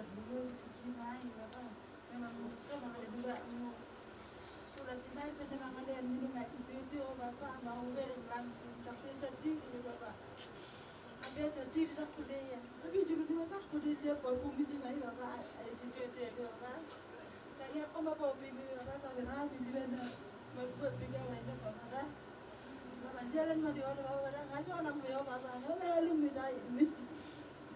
dulu diterima Bapak. Memang sama ada juga sudah sinai memang ada yang minum itu Bapak mau langsung saksi sedih Bapak. Ada sedih takut dia, tapi juga takut dia berfungsi baik Bapak. Itu Bapak. Tanya apa Bapak pilih Bapak sampai nasi di mana? Buat pilih mana Bapak dah. Bapak jalan mari orang Bapak dah ngasih orang dia Bapak. Yo melim bisa ini.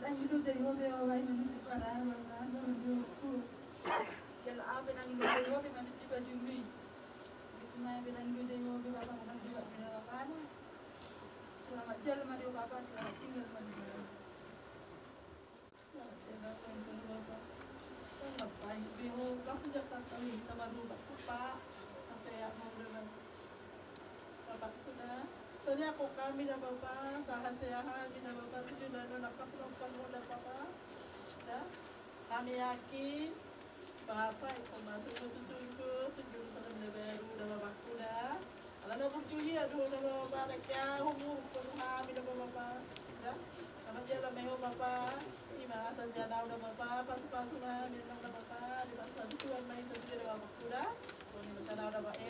Dan itu jadi Bapak ini para Bapak dah menjadi. Kalau apa yang itu jadi Bapak mana coba jumi. Bismillah bilang itu jadi Bapak mana juga bila Bapak dah. Selamat jalan mari Bapak, selamat tinggal mari Bapak. Selamat jalan mari Bapak. Ngapain biho aku Jakarta kita baru Bapak saya mau dengan Bapak sudah tadi aku kami dah Bapak salah saya kami dah Bapak sudah nampak muda Bapak dah kami yakin Bapak itu masuk sungguh tujuh salam baru dah Bapak sudah kalau nak cuci aduh dah Bapak ya umur kami dah Bapak dah sama jalan meho Bapak ima atas jalan udah Bapak pasu-pasu lah minum udah Bapak di pas tuan main terus dia Bapak sudah so ni bersama udah Bapak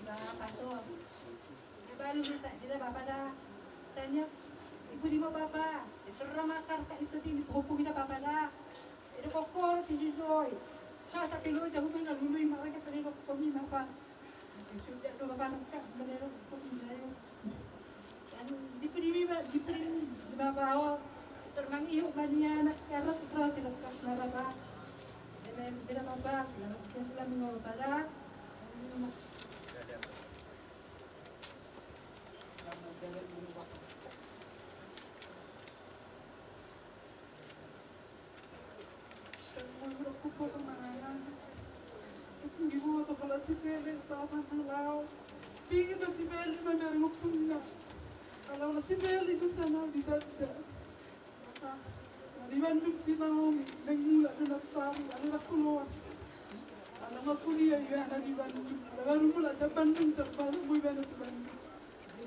Nah, pasu. Baru bisa jadi Bapak dah tanya ibu di mana Bapak itu ramakar kan itu di hubungi dah Bapak dah itu kokor di soi saya kilo jauh pun nak lulu imah kita ni kokor ni Bapak sudah tu Bapak nak benar kokor ni dan diperi Bapak awak termangi yuk mania nak kerap terus dilakukan Bapak dan bila Bapak dalam minggu pada selamat jalan dulu Bapak. Aku po kemarangan. Hindi mo ito pala si Belen, tama na lao. Pingin na si Belen, manari mo punga. Alaw na si Belen ko sana, di basta. Naribandong si Naomi, nagmula na nagpari, ano na kuluwas. Alam nga po niya, yun na di Bandung. Lagaro mula sa Bandung, sa Bandung, muy bano di Bandung.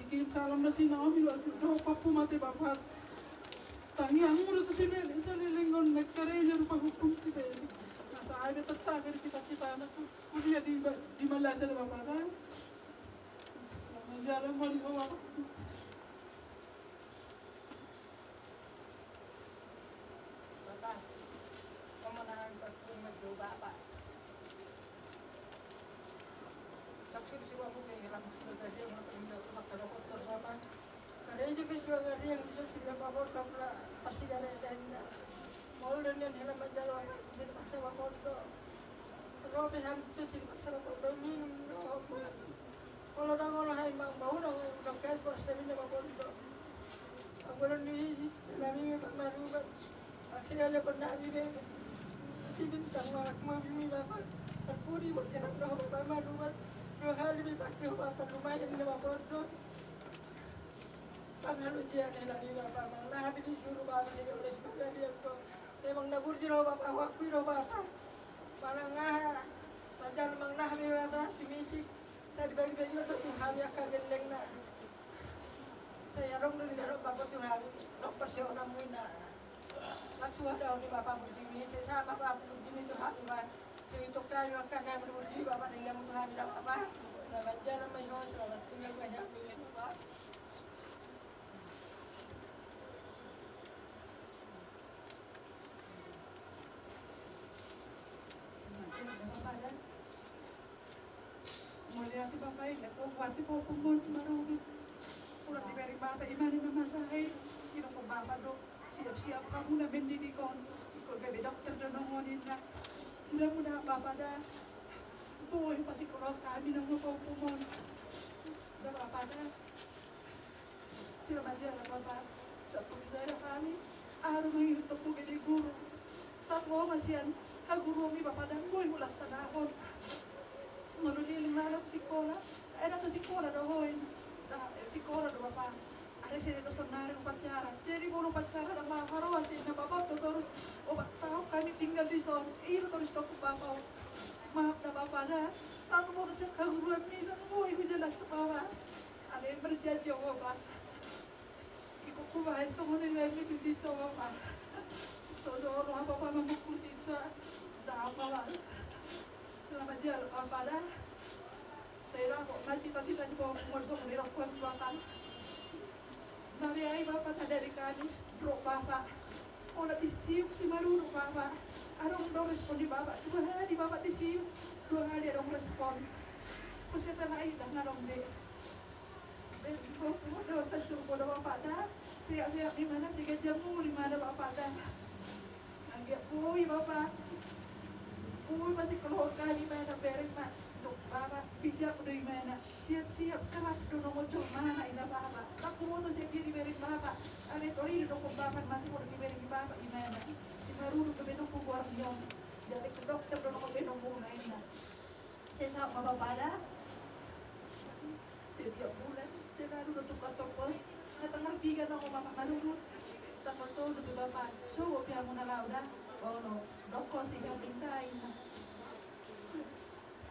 Ikim salam na si Naomi, wasit na papumate bapat. Tangi ang mula to si Belen, sa lilingon, nagkareja na paghukum si Belen. Nasa akin at sabi rin cita-cita na ko. Kuliya di malasa na bapat. Sama jalan mo rin bapak. Bapak, kemenangan berkumpul Bapak. Tapi siwa ko kay hilang sila tadi ang magkalokot ko Bapak. Karena juga siwa nga rin bisa sila Bapak kapla pasigara dan mau dan yang hilang menjalur bisa dipaksa Bapak itu. Kalau bisa sila paksa Bapak minum no. Kalau dah ngolah hai mau dah kas pas tapi Bapak itu. Aku dan di nami baru akhirnya pernah juga si bintang mak mami Bapak terpuri berkenan roh Bapak manuat 2 hari dipakai Bapak lumayan di Bapak itu panghalujian lagi Bapak malah habis disuruh Bapak sini oleh sebagai dia itu memang nabur jero Bapak waktu itu Bapak malah ngah panjang memang nah Bapak si misi saya dibagi-bagi itu hari akan geleng nak saya rong dari dalam Bapak tuh hari rong perseorang muina langsung ada di Bapak berjimi saya sama Bapak berjimi itu hari Bapak sehitung kali makan yang berjimi Bapak dengan untuk hari Bapak selamat jalan mayo selamat tinggal banyak Bapak. Melihat Bapak ini, kuwati po kumon marunong. Ulang diberi Bapak imani na masahe. Kino ko Bapak do, siap-siap ka muna bendidikon. Ikaw gabi dokter na nungonin na. Hindi mo na Bapak da. Buhay pa psikolog kami ng mga kumon. Da Bapak da. Sila madya na Bapak. Sa pumisaya kami. Araw ng inutok ko gini guru. Sa tuwa masiyan, kaguru mi Bapak da. Buhay mula sa nakon. Manuliling na sa sikola. Ay na sa sikola daw hoy. Sikola do Bapak. Ada sini do sonari upacara. Jadi mau upacara dan maharo sih na Bapak do terus obat tahu kami tinggal di son. Itu terus do Bapak. Maaf na Bapak da. Satu mau sa kaguruan ni dan boy ko jalan ke Bapak. Ada yang berjanji Bapak. kumain sa mga nila yung siswa pa. So, doon ako pa mamukul siswa. Daan pa ba? Selamat jalan, Bapak dah. Saya dah kok cita-cita di bawah umur so menilak kuat Bapak. Dari ayah Bapak tak dari kadis, bro Bapak. Orang disiup si marunong Bapak. Arong dong respon di Bapak. 2 hari Bapak disiup, 2 hari dong respon. Kasi tanay dah ngarong di. Doon sa stupo na Bapak dah. Siyak-siyak di mana, sikat jamu di mana Bapak dah. Anggap puy Bapak. Puy masih keluar kali mana bereng mak. Dok Bapak bijak dari mana. Siap-siap keras doon mo jom mana ina Bapak. Aku mo to siya di bereng Bapak. Ane tori doon ko Bapak masih mo di bereng Bapak ina. Si marunong kami doon ko guardian. Jadi ke dokter doon ko benong muna ina. Saya sama Bapak dah. Setiap bulan saya lalu untuk kantor pos. Katang bigan ako Bapak marunong. Tapos to doon Bapak. So, piya mo na lao dah. Oh no, doko siya pintayin na.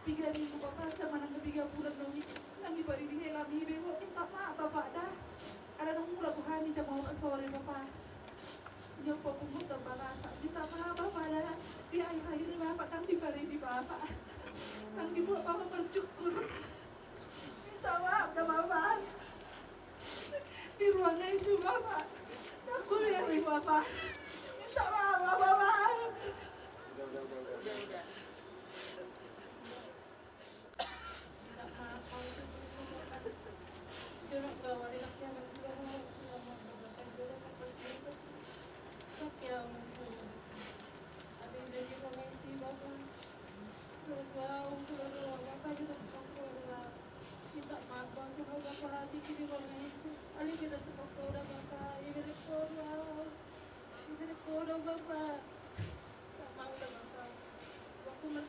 Pigarin ko Bapak sa manang nabiga bulan nung nangi pa rin nila mibe mo. Minta ma Bapak dah. Ada nung mula buhani siya mau sorry Bapak. Niyo po pumunta balasa. Minta ma Bapak dah. Di ay-ayo na Bapak nang di pa rin di Bapak. Nang di mo Bapak bersyukur. Minta maaf na Bapak. Di ruangan isu Bapak. Aku lihat Bapak. Minta maaf Bapak.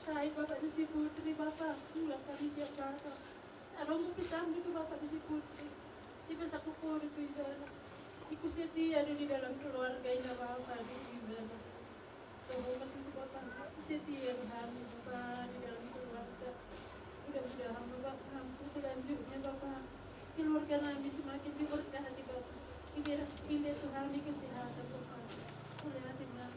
Saya Bapak Dusi Putri Bapak, pulang kami siap Bapak. Arong mo pisang dito Bapak Dusi Putri. Iba sa kukuri ko yung iku setia di dalam keluarga ina Bapak di Ibana. Terhormat itu Bapak, setia kami Bapak di dalam keluarga. Mudah-mudahan Bapak mampu selanjutnya Bapak. Keluarga kami semakin diberkati Bapak. Ini Tuhan di kesehatan Bapak. Oleh hati Bapak.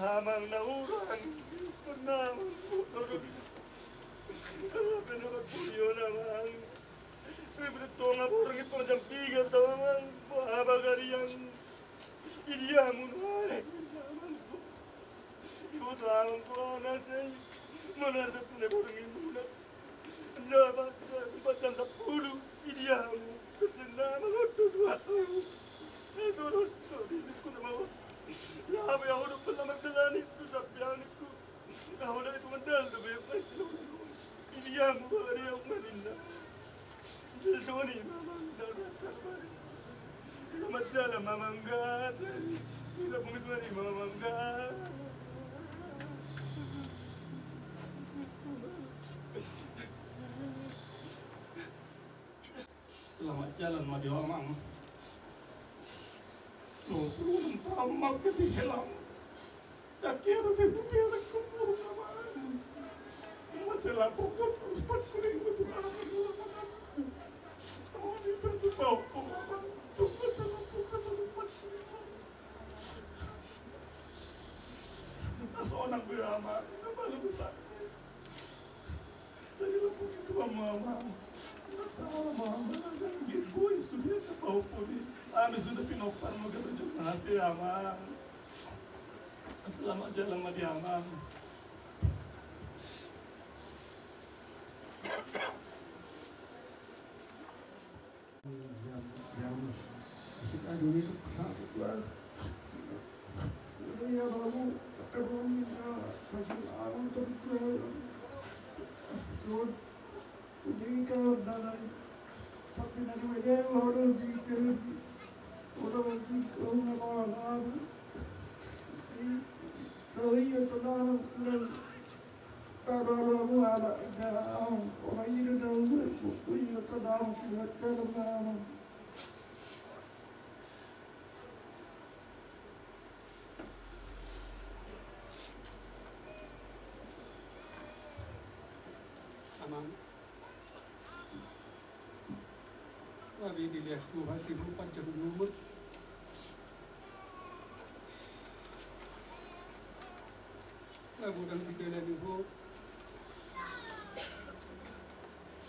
Hamang naurang pernah pinakapulyo naman. Ito nga po rin ito sa pigat naman. Mahabagari ang iliya mo na. Iwatahan ko na sa'y manasap na po rin muna. Dapat batang sa pulo iliya mo. Kasi na mga tutuwa. Ito rin ko na mga. Labi ako na pala magdalanit ko sa piyanit ko. Ako na ito mandal na ba yung iliya mo ba rin ako maninda. Sesoni mamangga tatarbari. Madala mamangga. Ila bungit mari mamangga. Selamat jalan Madiwa Mang. Tuh, turun tamak ketihilang. Takira terpupil kumpul nama. Masalah pokok ustaz kuning betul anak kedua makan. Oh, di pintu pokok makan. Tuh masalah pokok ustaz kuning. Seorang berama, nama besar. Saya lapor itu mama. Masalah mama, nanti boy sudah tahu pun. Kami sudah pinopar mau kerja nasi aman. Selamat jalan Madiamang. Yang musik aduh itu sakit lah. Itu ya kamu sebelum kasih alam terus. So, ini kalau dari sampai dari mana orang bikin orang nanti orang orang iya senang dan kalau mu ala dalam orang ini dalam buku iya senang tidak dalam Amang, kami dilihat Tuhan ibu panjang umur. Mudah dijalan ibu,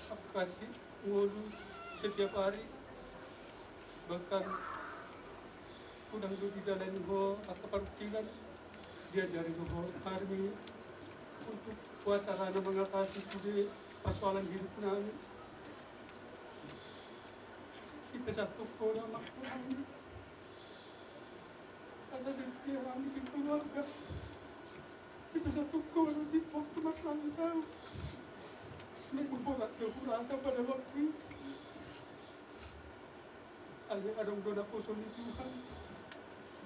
aku kasih ngulu setiap hari. Bahkan udang di jalan ibu, aku perhatikan diajari ibu hari untuk wacana mengatasi studi persoalan hidup kami. Kita satu pola maknanya. Asal setiap kami di keluarga. Kita satu pola di waktu masalah tahu. Membuat rasa pada waktu itu. Ada dona kosong di Tuhan.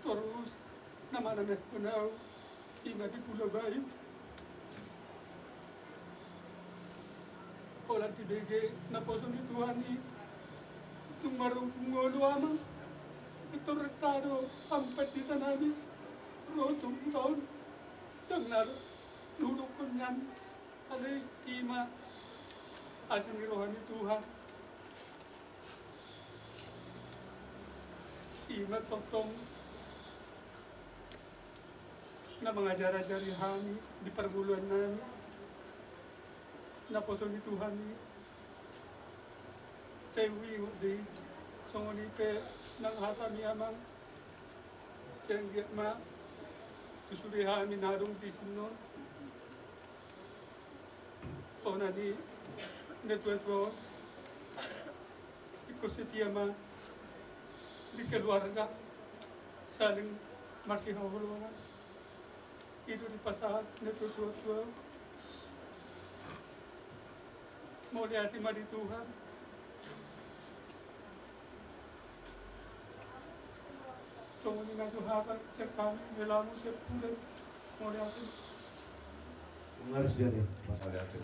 Terus nama-nama kenal hingga di Pulau Bayu. Orang di BG na poso ni Tuhan ni tumarong sungolo amang ito rektado ang patita namin rotong taon tangnar nurok ko niyan alay kima asang irohan ni Tuhan kima totong na mga jara-jari kami di perguluan namin naposo ni Tuhan ni sa iwi di songoni pe nang hata mi amang sengge ma kusuri ha mi narung di sinon ona di netweto ikut setia ma di keluarga saling masih hawal itu di pasar netweto mau lihat di Tuhan. Semua ini suhabat sekali melamu sepulen mau lihat. Harus lihat ya masalah itu.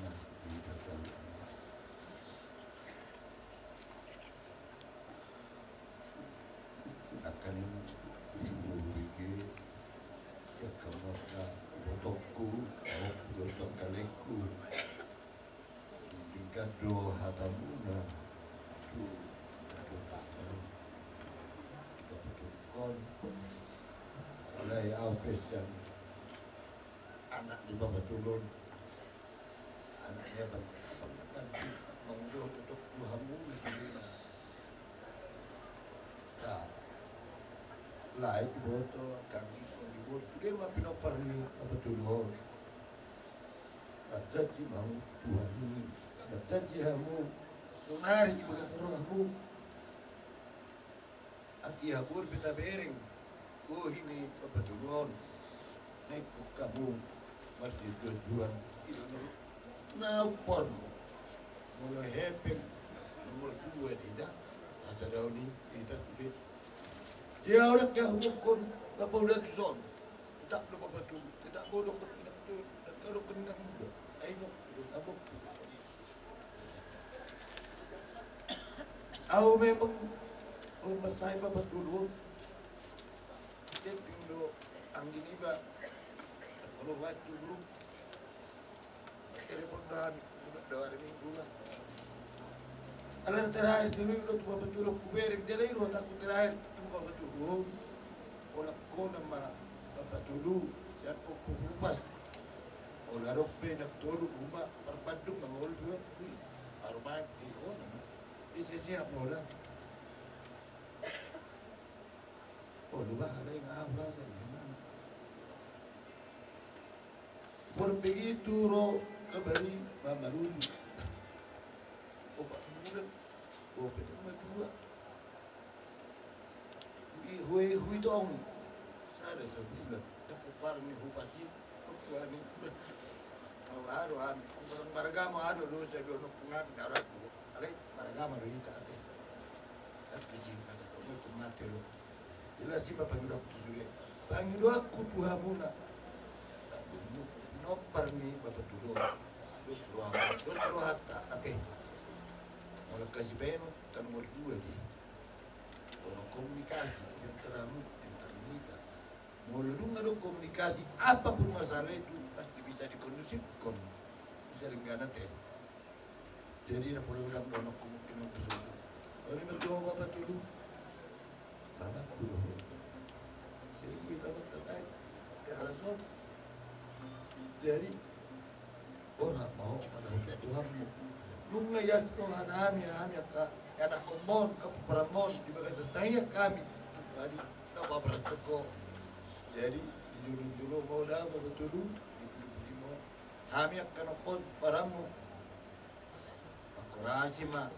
Akan memiliki sekamata botokku, botok kaleku. Gado hatamuna tu gado takkan betul oleh aupesan anak di bawah turun anaknya kan menguduh untuk Tuhanmu sendiri tak lain boto kaki kondibor sudah mah pinopar ni apa turun ada sih mau Tuhan ini Batajihamu sunari ibagat rohmu aki habur beta bereng oh ini kebetulan naik kamu masih tujuan itu naupon mulai happy nomor 2 tidak asal daun ini kita sudah dia orang yang hukum kapolda tuson tak lupa betul tidak bodoh tidak betul tak kalau kenang ayo kamu Aku memang umur saya bapak dulu, dia pindu angin iba, kalau waktu dulu, telepon dah 2 minggu lah. Alam terakhir sini udah bapak dulu kuberin, dia lagi udah takut terakhir tu bapak dulu, orang kau nama bapak dulu, siapa kupas, orang rope nak tolu rumah perbandung mengol dua, arumah di orang. Isi siap muda. Oh, lupa ada yang apa sih? Por begitu ro kembali mama lucu. Oh, pak muda. Oh, betul betul. Hui dong. Saya sebulan. Tapi parang ni hupasi. Apa ni? Haruan. Orang marga mau ada dosa dono pengat darat. Alay, maragama rin ita ate. At kusin, nasa kami kumatero. Ila si Panginoon ko sulit. Panginoon ko Tuhan muna. nopar nih bapak dulu. Terus ruhat ate. Mau kasih beno tan nomor 2 nih. Kalau komunikasi yang teramu yang ternyata. Mau lu dong komunikasi apapun masalah itu pasti bisa dikondusifkan. Bisa ringgana teh. Jadi nak pulang donok kemungkinan bersuatu. Kalau ini berdoa bapak dulu. Bapak dulu. Sering kita terkait. Alasan dari orang mau pada Tuhanmu. Lu ngayas Tuhan kami ka anak komon ke peramon di bagas tanya kami. Tadi napa berteko. Jadi di julun mau dah betul di mau. Kami akan pon paramu. Akurasi mah.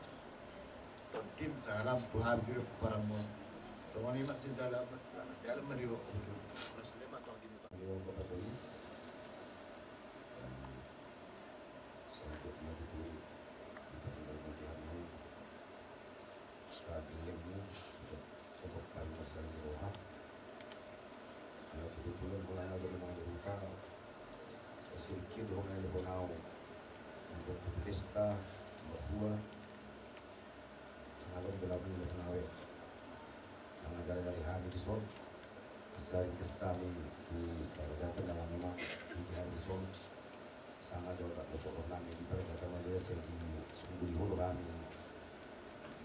Tim salam Tuhan hidup paramon. Semua ini masih dalam medio. Beliau Bapak Tuli selanjutnya itu dipertinggal bagianmu bilikmu untuk sokok kali masalah di roha kalau kebetulan mulai ada rumah di ruka sesirikit dong yang lebonau untuk pesta berbuah ngalor berlaku berpenawe mengajar dari hari di Sol sering kesali pada datang dalam memang di hari Sol sangat jauh tak besok orang kami di pada datang Malaysia di sungguh di hulu kami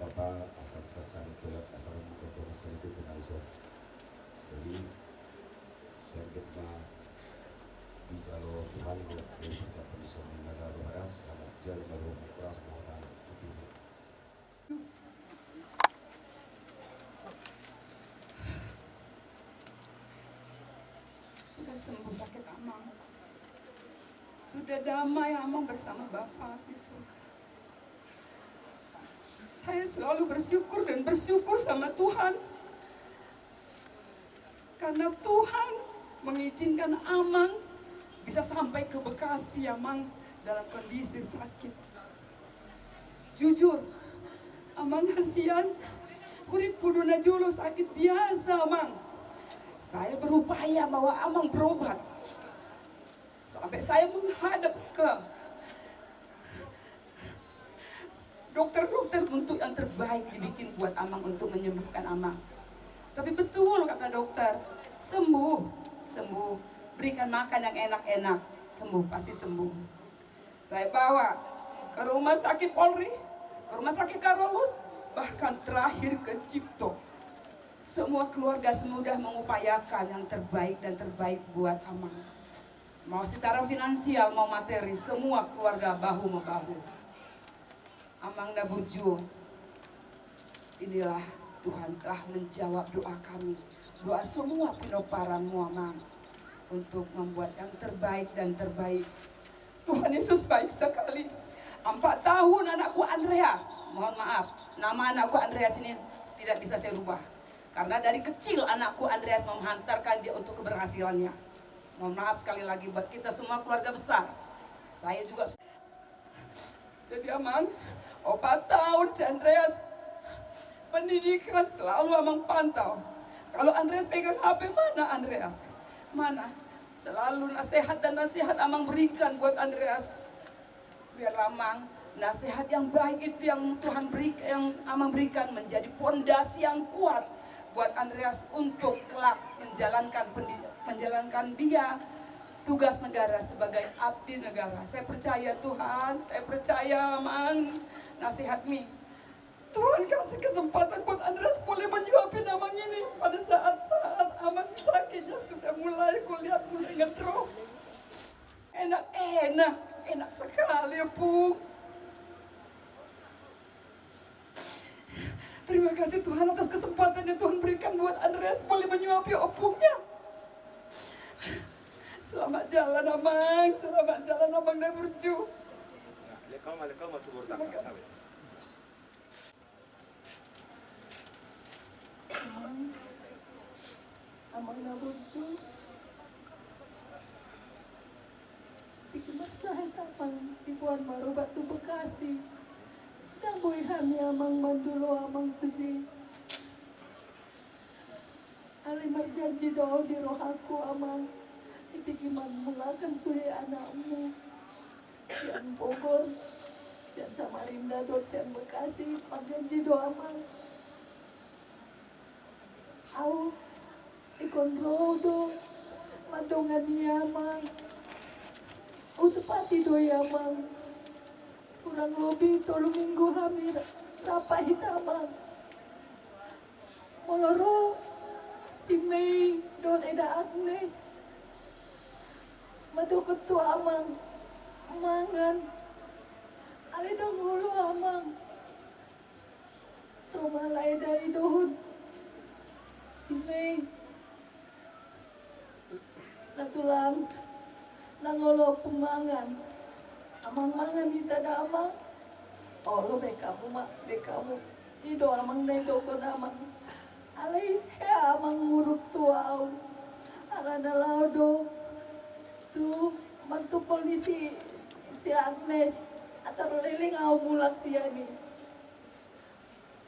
Bapak asal kesali kuliah asal muka turun itu benar Sol jadi saya berdoa di jalur Tuhan yang berjaya bisa menjaga kepada selamat jalur baru keras maupun Sudah sembuh sakit Amang. Sudah damai Amang bersama Bapa di surga. Saya selalu bersyukur dan bersyukur sama Tuhan. Karena Tuhan mengizinkan Amang bisa sampai ke Bekasi Amang dalam kondisi sakit. Jujur, Amang kasihan. Urip kuduna julu sakit biasa Amang. Saya berupaya bahwa Amang berobat. Sampai saya menghadap ke dokter-dokter untuk yang terbaik dibikin buat Amang untuk menyembuhkan Amang. Tapi betul kata dokter, sembuh. Berikan makan yang enak-enak, sembuh, pasti sembuh. Saya bawa ke rumah sakit Polri, ke rumah sakit Karolus, bahkan terakhir ke Cipto. Semua keluarga sudah mengupayakan yang terbaik dan terbaik buat Amang. Mau secara finansial, mau materi, semua keluarga bahu-membahu. Amang da berjuang. Inilah Tuhan telah menjawab doa kami. Doa semua pinoparanmu Amang. Untuk membuat yang terbaik dan terbaik. Tuhan Yesus baik sekali. 4 tahun anakku Andreas. Mohon maaf, nama anakku Andreas ini tidak bisa saya rubah. Karena dari kecil anakku Andreas menghantarkan dia untuk keberhasilannya. Mohon maaf sekali lagi buat kita semua keluarga besar. Saya juga. Jadi Amang, 4 tahun si Andreas pendidikan selalu Amang pantau. Kalau Andreas pegang HP, mana Andreas? Mana? Selalu nasihat dan nasihat Amang berikan buat Andreas. Biar Amang, nasihat yang baik itu yang Tuhan berikan, yang Amang berikan menjadi pondasi yang kuat buat Andreas untuk kelak menjalankan dia tugas negara sebagai abdi negara. Saya percaya Tuhan, saya percaya Amang nasihatmi. Tuhan kasih kesempatan buat Andreas boleh menyuapin Amang ini pada saat-saat Amang sakitnya sudah mulai kulihat mulai ngedrop. Enak sekali Bu. Terima kasih Tuhan atas kesempatan yang Tuhan berikan buat Andreas boleh menyuapi opungnya. Selamat jalan Amang, selamat jalan Amang dan berju. Terima kasih. Amang na berju. Tikimat saya kapang tibuan baru batu Bekasi. Tambui hami Amang mandulo Amang kusi. Alimar janji doa di roh aku Amang. Itikiman mulak akan suri anakmu. Sian Bogor, sian Samarinda, sian Bekasi, pagjanji doa mang. Au ikon rodo, madongan yamang. Utepati do yamang. Kurang lebih 3 minggu hamil, rapa hitamang. Moloro, si Mei, don Eda Agnes. Madu ketua amang, mangan. Ale dong hulu amang. Toma laida idohun. Si Mei. Natulang, nangolo pemangan. Amang mangan ita da amang. Oh lo bekamu mak, bekamu. Ido amang na ido kon amang. Ale ya amang muruk tuau. Ala na laudo. Tu mantu polisi si Agnes. Atau liling au mulak siya ni.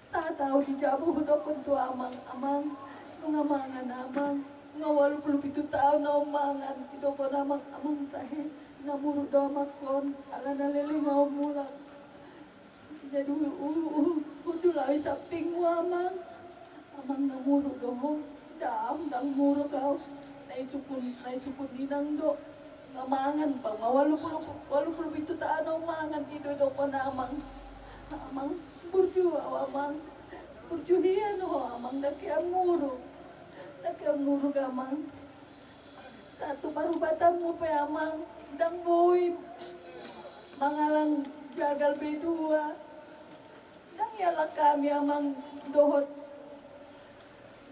Saat tahu dijabu hudokon tu amang. Amang, nungamangan amang. Nga 87 tahun na umangan. Idokon amang, amang tahe. Namuruk doa makon, ala nalili ngau mulak. Jadi udah lah bisa pingmu amang namuruk doa, dang muruk kau. Nai sukun inang do, ngamangan bang. Walaupun itu tak ada mangan itu dokon amang burju amang hian amang daki amuruk amang. Satu baru batamu pe amang. Dang boy mangalang jagal B2 dang yala kami amang dohot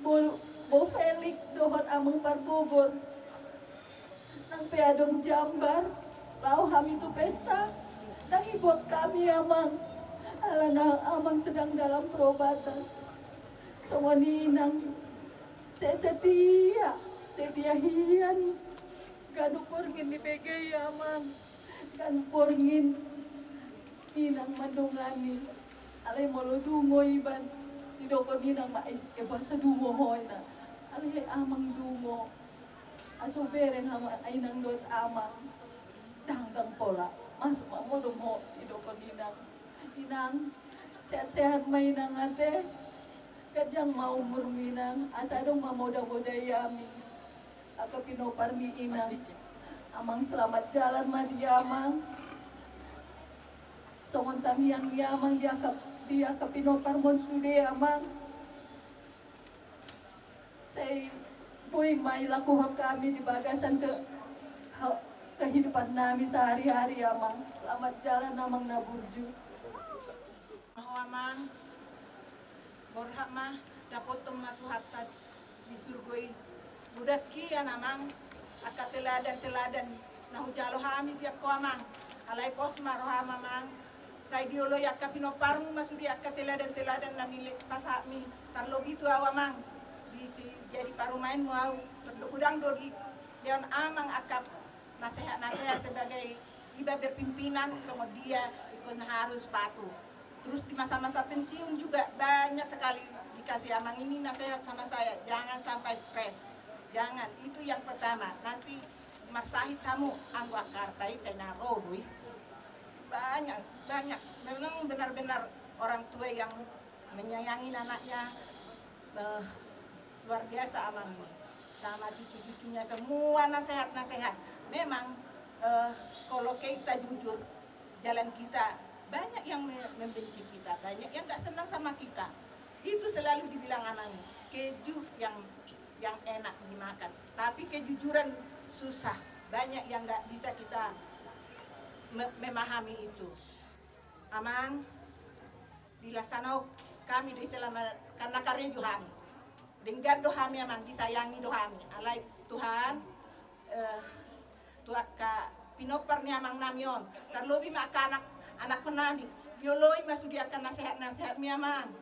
bo Felix dohot amang Bogor nang peadong jambar lau kami tu pesta dang ibuat kami amang alana amang sedang dalam perobatan semua ninang setia hian Ganu porngin di PG amang, kan porngin inang madongani, alay molo dungo iban, idokon inang bahasa dungo hoy na, alay amang dungo, aso bereng hama inang dot amang, dangdang pola, masuk modom ho idokon inang sehat-sehat mainang ate, kajang mau murminang, asa dong mamoda-moda yami. Aku pinopar ni inang amang selamat jalan madi amang songontang yang amang dia ke pinopar mon sude amang saya boy mai lakukan kami di bagasan kehidupan nami sehari-hari amang selamat jalan amang naburju amang borhak mah dapat tematu hatta di surgoi budak kian amang akat teladan nahu jalo hami siap ko amang alai posma rohama amang sai diolo yakka pinoparmu masudi akat teladan na milik pasami tarlo bitu awamang di si jadi parumain mu au terdudang dori dan amang akap nasihat sebagai iba berpimpinan sama dia ikut harus patuh terus di masa-masa pensiun juga banyak sekali dikasih amang ini nasihat sama saya jangan sampai stres. Jangan, itu yang pertama. Nanti marsahit kamu anggu akartai saya narobui. Banyak. Memang benar-benar orang tua yang menyayangi anaknya luar biasa amang ini. Sama cucu-cucunya semua nasihat. Memang kalau kita jujur, jalan kita banyak yang membenci kita, banyak yang gak senang sama kita. Itu selalu dibilang amang keju yang enak dimakan, tapi kejujuran susah. Banyak yang nggak bisa kita memahami itu. Amang, dilaksanakan kami di selama karena karya Johami. Dengan dohami amang disayangi dohami. Alai Tuhan, Tuhan ka pinopar ni amang namion. Terlebih maka anak penami. Yoloi masudi akan nasihat mi amang.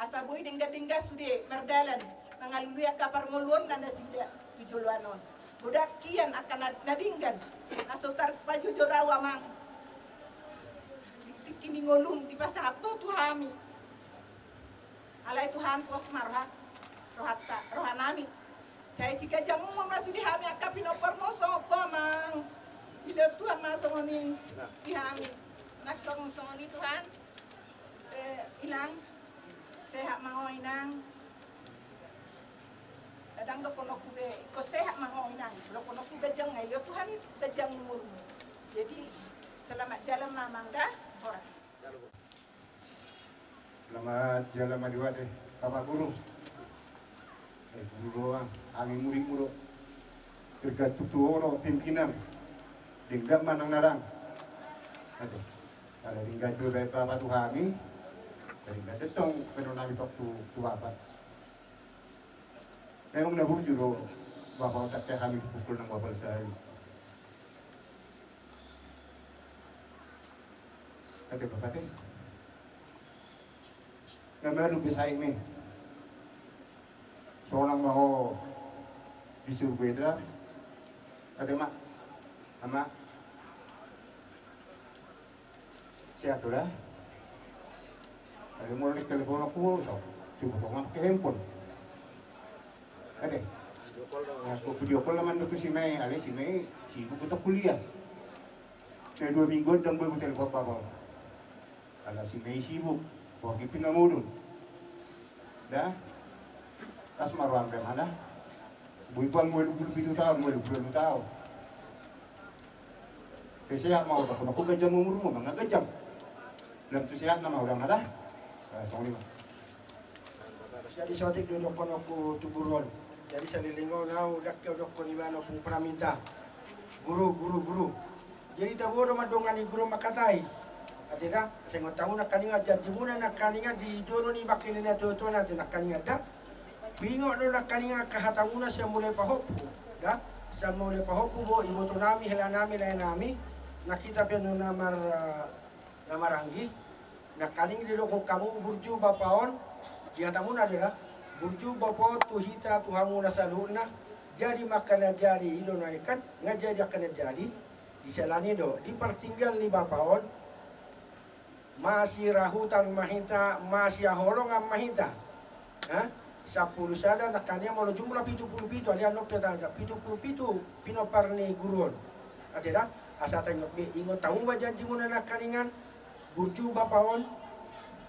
Asaboy dengga sudi merdalan. Nangalului kapar ngulun dan sida tujuluanon. Budak kian akan nadinggan. Asotar pajujur awamang. Kini ngulung di pasatu tuhami. Alai Tuhan pos marha rohanami. Saya si gajang umum masih dihami akapin opor moso komang. songoni ihami songoni Tuhan ilang sehat mau inang kadang dokono kube ko sehat mau inang dokono kube jang ayo Tuhan itu bejang umurmu jadi selamat jalan mamang dah horas Selamat jalan madiwat Bapak Guru. Guru doang, angin murid mulu. Tergantung tuh pimpinan. Tinggal manang narang. Aduh, kalau tinggal dulu dari Bapak Tuhami, tinggal detong penonami waktu Bapak. Memang nabur juro Bapak tak kami pukul nang Bapak saya. Kata Bapak teh. Namanya lu bisa ini. Seorang mau disuruh gue itu, kata mak, ama, siapa tuh dah? Kalau mau telepon aku, so, coba kau pakai handphone. Ada, aku video call laman tu si Mei, ada si Mei, sibuk untuk kuliah. Saya 2 minggu dan gue telepon papa. Ada si Mei sibuk. Bagi pinamudun, dah, tas maruan ke mana? Bukan gue 27 tahun, gue 20 tahun. Sehat mau tak pun aku gajah umurmu, bangga gajah. Dalam tu sehat nama orang ada, song lima. Jadi sotik duduk kono ku tuburon. Jadi salilingo nau dak duduk kono imano pung praminta. Guru. Jadi taboro madongani guru makatai. Atida, sengot tahu nak kaninga jajimuna nak kaninga di jono ni bakin ni tu nanti nak kaninga dah. Bingo no nak kaninga kahatamuna saya mulai pahopu, dah. Saya mulai pahopu bo ibu tu nami hela nami lain nami. Nak kita piano namaranggi. Nak kaning di loko kamu burju bapaon. Dia tamuna adalah burju bapaon tu hita tu hamuna saluna. Jadi makan jadi ido naikan, ngajari akan jadi. Di selani do, di pertinggal ni bapaon. Masih rahutan mahita, masih holongan mahita. 10 sada nakanya mau jumlah 77 alian no peta 77 pinoparni guruon. Atida asa tanyok be ingot tahu ba janji mo na nakaningan burju bapaon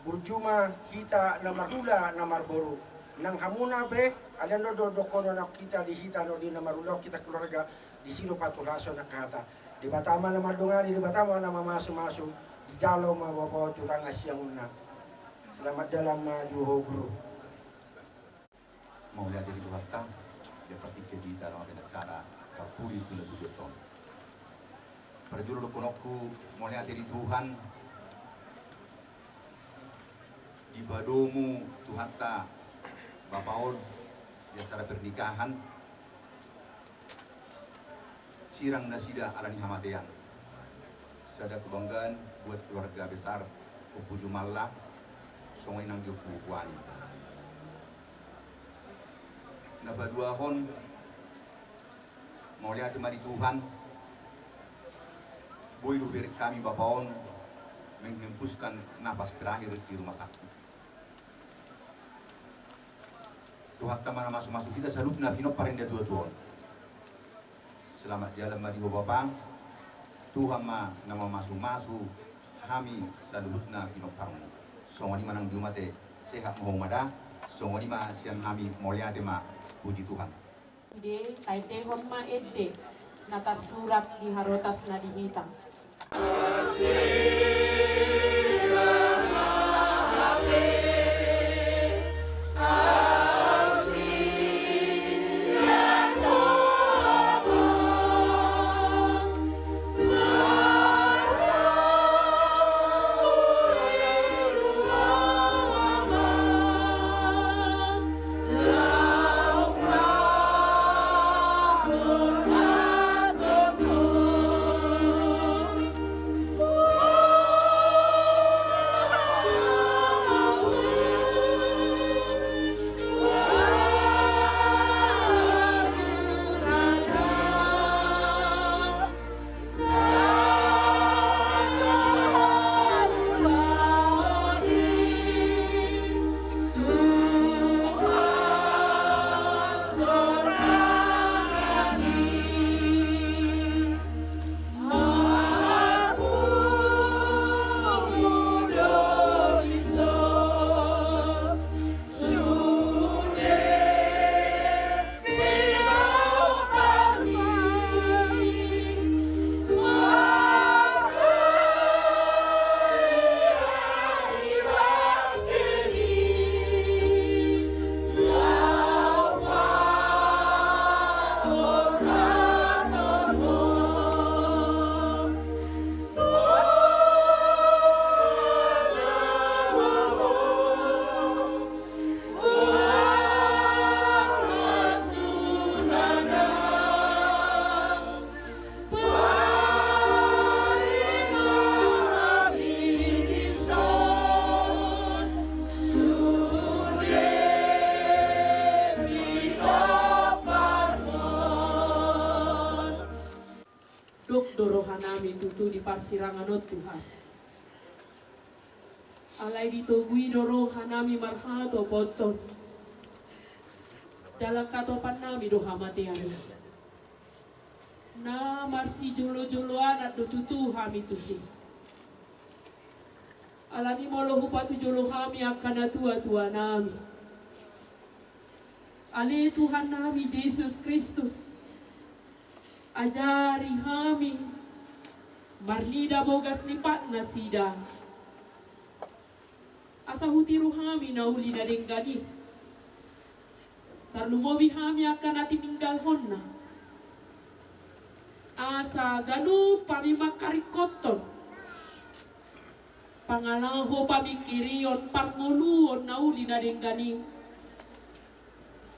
burju ma hita na marula na marboru. Nang hamuna be alian no do kono na kita di hita no di na marula kita keluarga di sino patulaso na kata. Di Batama na madungari di Batama na mamasu-masu. Di jalo mababaw tutang asyang una. Selamat jalan diuho guru. Mau lihat dari Tuhan, dia pasti kita dalam cara kapuri itu lebih betul. Perjuru lupunoku mau lihat dari Tuhan, di badomu Tuhan ta bapaon dia cara pernikahan sirang nasida alani hamatean. Sada kebanggaan buat keluarga besar Upu Jumalla songoy nang Diok Buwani. Nabaduahon mau lihat mari Tuhan boy luber kami bapaon menghempuskan napas terakhir di rumah sakit. Tuhan tamana masuk-masuk kita salutna pino parinda dua tuon. Selamat jalan mari bapang. Tuhan ma nama masu-masu kami salutna pinoparmu. Songoni manang diumate sehat mohomada. Songoni ma sian kami moliate ma puji Tuhan. De taite homma edde natar surat di harotas na dihita. Oh dok dorohanami tutu di parsirangan Tuhan. Alai ditogui dorohanami marhato boton. Dalam katopan nami dohamati anu. Na marsi jolo-jolo anak do tutu hami tusi. Alani molo hupatu jolo hami akan tua-tua nami. Ale Tuhan nami Yesus Kristus. Ajari hami marnida bogas lipat nasida. Asa hutiru hami nauli na denggani. Tarlumobi hami akan atininggal honna. Asa ganu pami makarikoton. Pangalaho pami kirion parngoluon nauli na denggani.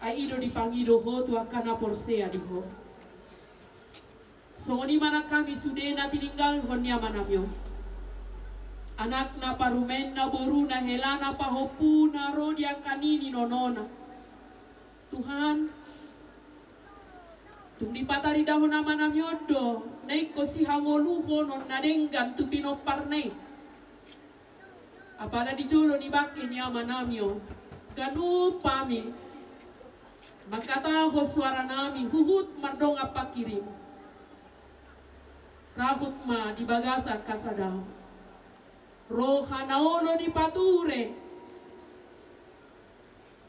Ay ido dipangido ho tu akan aporsea di ho. So ni mana kami sudah na tininggal honya manamyo. Anak na parumen na boru na helana pahopu na rodia kanini nonona. Tuhan, tung dipatari dahon nama namyodo, naiko si hangoluho non nadenggan tu pinoparne. Apala di jolo ni bakin ya manamyo, ganu pami. Makata ho suara nami huhut mardong apa kirim. Rahut ma di bagasa kasadaw. Rohanaolo di pature.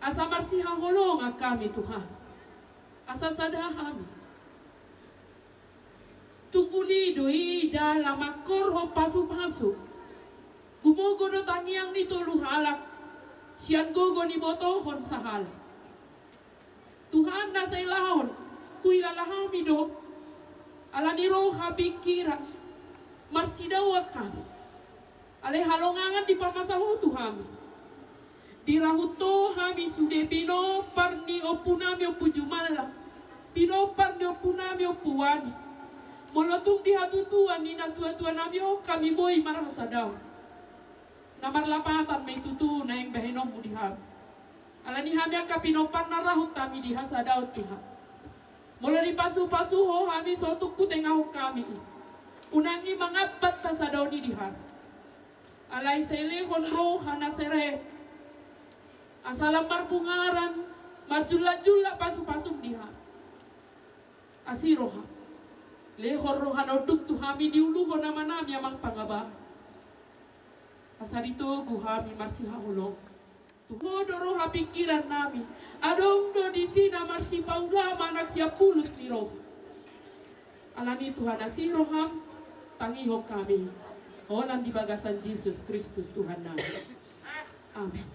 Asa marsiha holong kami Tuhan. Asa sadahami. Tungguli doi jala makor ho pasu-pasu. Gumogo do tangiang nito luhalak. Sian gogo ni botohon sahal. Tuhan nasa ilahon. Kuilalahami do. Ala ni roha pikiran. Marsidawa kami. Ale halongangan di pamasaho Tuhan. Dirahuto hami sude pino parni opunami opujumala. Pino parni opunami opuani. Molotung di hatutuan ni natua-tua namyo kami boy marasa daw. Namar lapatan may tutu na yung bahinom mo diham. Ala ni hami ka pinopan na rahut kami dihasa daw Tuhan. Mula di pasu-pasuho hami sotuk kutengaho kami. Unangi mangabat ta sa daw ni diham. Alay sele honro hana sere. Asalam marbungaran marjula-jula pasu-pasum diha. Asiroha. Lehor rohan oduk tu hami diuluho nama nami amang pangaba. Asarito guhami marsiha ulong. Tuho doroha pikiran nami. Adong do di sina marsi paulama anak siap pulus ni roh. Alani Tuhan asiroham pangihok kami. Onan di bagasan Yesus Kristus Tuhan nami. Amin.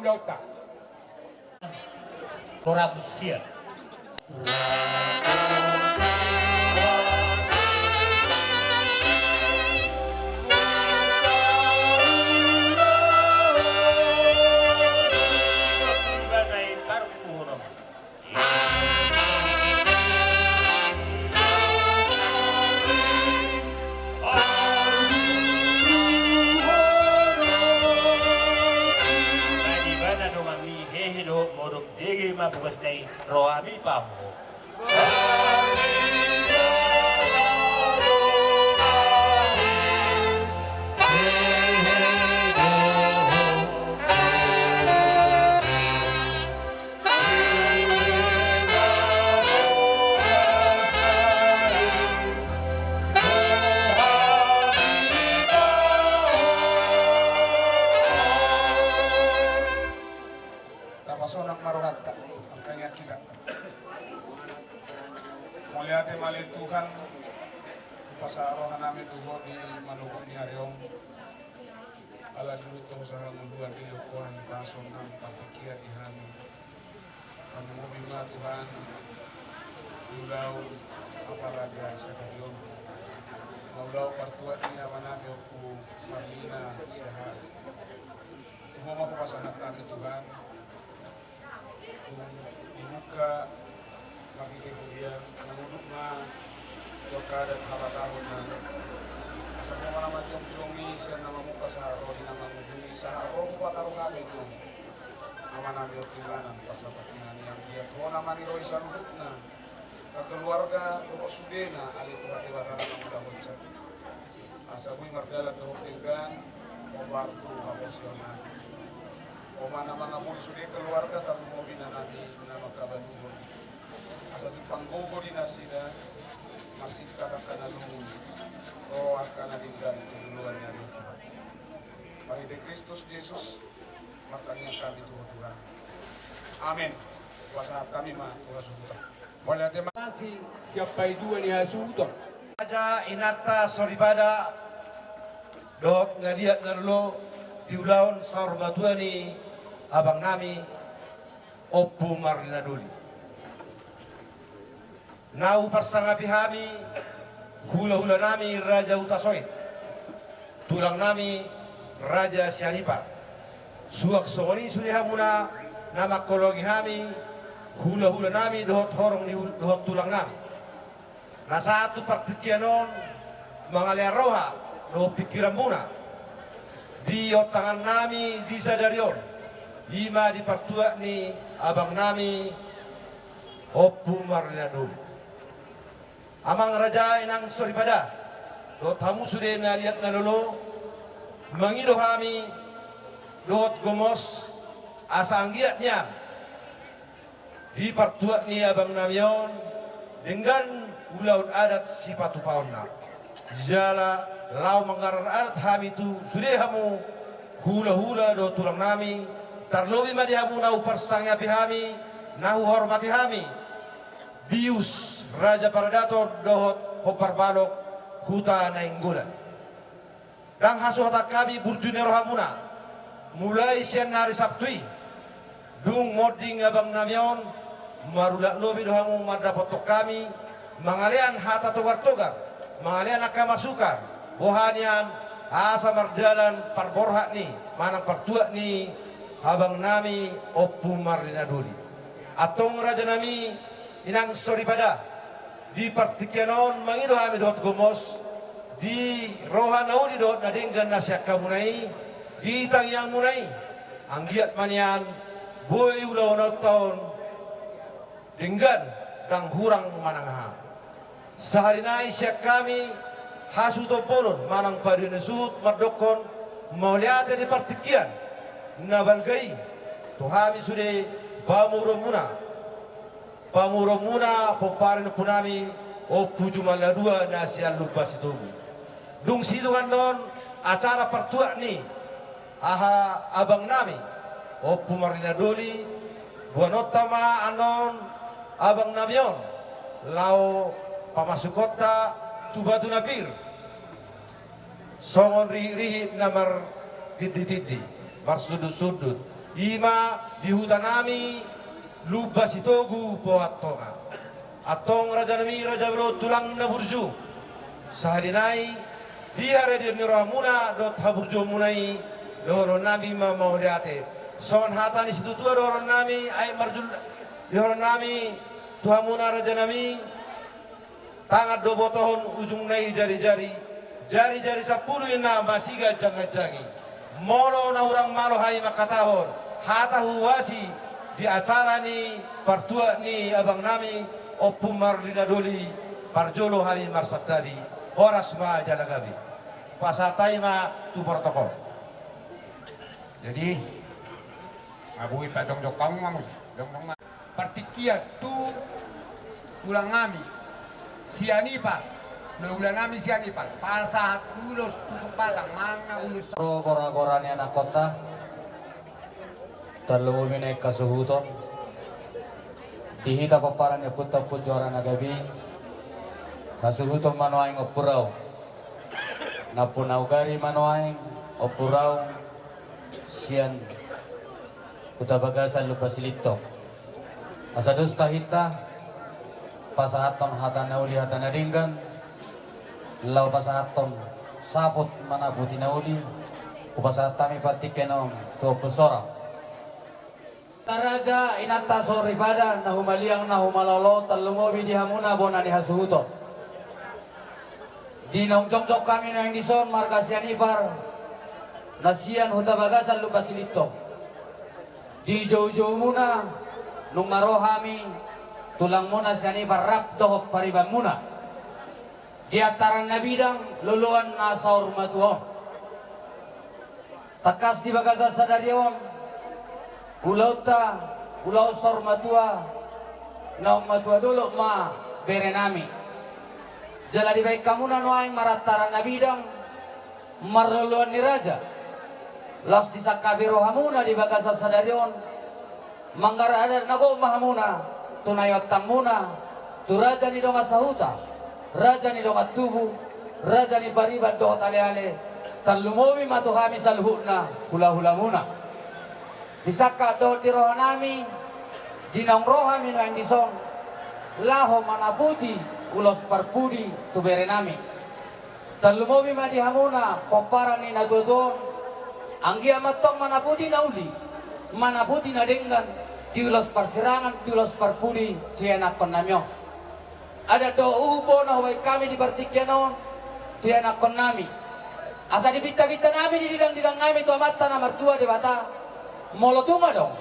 ulauta. Korabusia. Bukas na roami pa ho. Tapasonak maruhat ka. Kaya kita melihat mali Tuhan pasarohan namin Tuhan di manukong ni Haryong alas luto sa hanguhan di Lukuan pasong ng pagpikir di Hani pangumubima Tuhan ulaw aparadia sa Haryong maulaw partuat niya manami ako Marlina siya Tuhan ako pasahat namin Tuhan dibuka magkikikulian nanguduk na doka dan halatahun na sa mga naman jong-jongi siya na mamuka sa rohi na mangujungi sa roh patarong kami ito naman namin yung tilanan pasapakinan niyang dia tuwa naman ni Roy sa ruduk na keluarga Doko Sudena alito hati-hati na mudahon sa asa mo'y mardalan Doko Tinggan Obarto Kaposyonan o mana mga muli sudah keluarga tapi mau binanani na magkabaluhon asa di panggogo di nasida masih katakan alungun o akan adindan keduluan dari Tuhan bagi de Kristus Yesus makanya kami Tuhan amin kuasa kami mah Tuhan subuta wala tema Masih siapa itu ni asuto. Aja inata soribada dok ngadiat ngarlo diulaun sormatuani abang nami Oppu Marlina Duli. Nau persangapi hami hula-hula nami Raja Utasoit. Tulang nami Raja Sianipa. Suak songoni surihamuna nama kologi hami hula-hula nami dohot horong ni dohot tulang nami. Na satu partikianon mangalia roha dohot pikiran muna. Di tangan nami di sadarion. Ima di partua ni abang nami Oppu Marlina Duli. Amang raja inang soribada. Dohot hamu sudah na lihat na lolo. Mangido kami dohot gomos asanggiat niya. Di partua ni abang namion dengan ulaun adat si patupaon na. Jala lau manggarar adat kami tu sudah hamu hula-hula do tulang nami tarlobi madi hamu nau persangnya pihami nau hormati hami bius raja paradator dohot hopar balok huta nainggulan dang hasuhata kami burjunero hamuna mulai siang hari Sabtui dung moding abang namion marulak lobi do hamu madapotok kami mangalian hata togar-togar mangalian akamasukan bohanian asa mardalan parborhak ni manang partua ni abang nami Oppu Marlina Duli atong raja nami inang soribada di partikianon mangido kami dot gomos di roha nauni dot nadenggan nasyak kamunai di tangyang munai anggiat manian boy ulau tahun denggan dang hurang manangha sehari nai syak kami hasuto polon manang padinesut mardokon mauliate di partikian nabalgai tuhami sude pamuromuna poparin punami Oppu Jumala dua nasial lupa situ dung sidungan non acara pertua ni aha abang nami Oppu Marlina Duli buanotama anon abang namion lau pamasukota tubatu nafir songon rihi namar titi-titi marsudut-sudut Ima dihutanami lubas itogu po atonga. Atong raja nami raja bro tulang na burju. Sahadinai dia redir niramuna dot haburju munai doron nami mamauliate. Son hatani situ tua doron nami ay marjul doron nami tuhamuna raja nami tangan dobotohon ujung nai jari-jari 10 ina masiga jangan-jangi molo na urang malo hai makatahon hata huwasi di acara ni partua ni abang nami opumar linadoli parjolo hai marsabdabi horas ma jalagabi pasatai ma tu protokol. Jadi abui pajong jok kamu mamus jong partikia tu ulang ngami sianipa lo ulang ngami sianipa pasat ulus tutup pasang mana ulus gora-gorani anak kota terlalu menaik kasuhuton dihita paparan ya puta pujuara nagabi kasuhuton manoaing opurau napunaugari manoaing opurau sian kutabagasan lupa silito asadus tahita pasahaton hatana uli hatana dinggan lau pasahaton saput mana putina uli upasahatami patikenom tu pesora taraja inata sori pada nahumaliang nahumalolo talumobi dihamuna bona dihasuhuto di nongcok kami na yang dison markasian ipar nasian hutabagasan lupa silito di jauh-jauh muna nung marohami tulang muna siani barap dohok pariban muna di antara nabidang luluan nasaur matuon takas di bagasa sadarion ulau sor matua naum matua dulu ma berenami jala di baik kamu nanoaing maratara nabidang marluluan ni raja las disakabiro hamuna di bagasa sadarion manggara ada nago mahamuna tunayot tamuna tu raja ni donga sahuta raja ni donga tubu raja ni bariban dohot ale-ale talumowi matuhami salhuna hula-hula muna disaka dohot di rohanami dinong rohami no yang dison laho manaputi ulos parpudi tu berenami talumowi madihamuna poparan ni nadodon anggi amatong manaputi na uli manaputi na denggan diulos persirangan diulos perpudi tuyanakon namyo ada do ubo na huway kami di bartikyanon tuyanakon nami asa di bita-bita nami di didang-didang nami tu amata na martua di bata molotuma dong